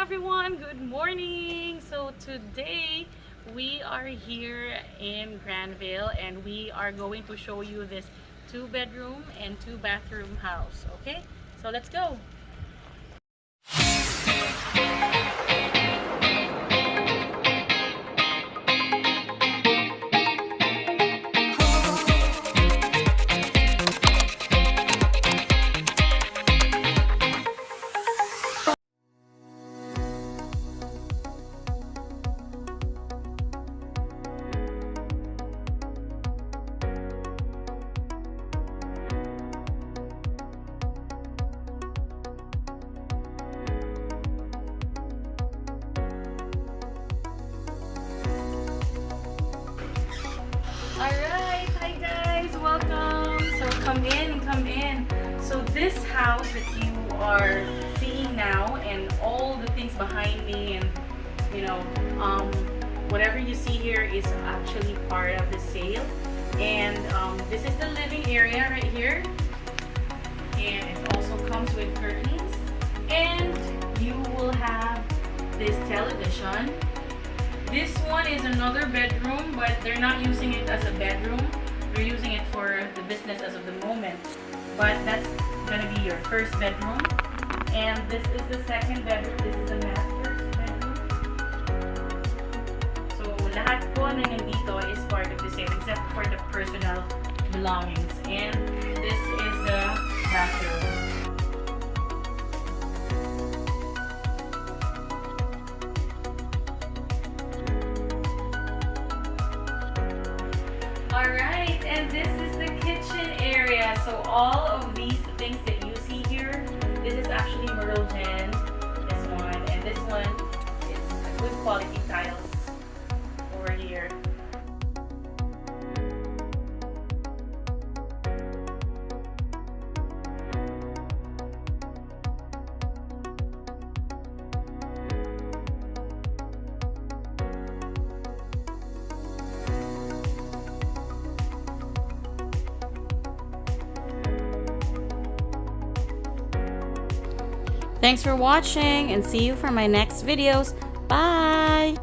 everyone, good morning. So today we are here in Granville and we are going to show you this 2-bedroom and 2-bathroom house. Okay, so let's go. Alright, hi guys, welcome. So come in. So this house that you are seeing now and all the things behind me and whatever you see here is actually part of the sale. And this is the living area right here. And it also comes with curtains. And you will have this television. This one is another bedroom, but they're not using it as a bedroom. They're using it for the business as of the moment. But that's gonna be your first bedroom. And this is the second bedroom. This is the master's bedroom. So lahat po na nandito is part of the sale except for the personal belongings. And this is the bathroom. Alright, and this is the kitchen area. So all of these things that you see here, this is actually Merlgen, this one, and this one is good quality tiles over here. Thanks for watching and see you for my next videos. Bye!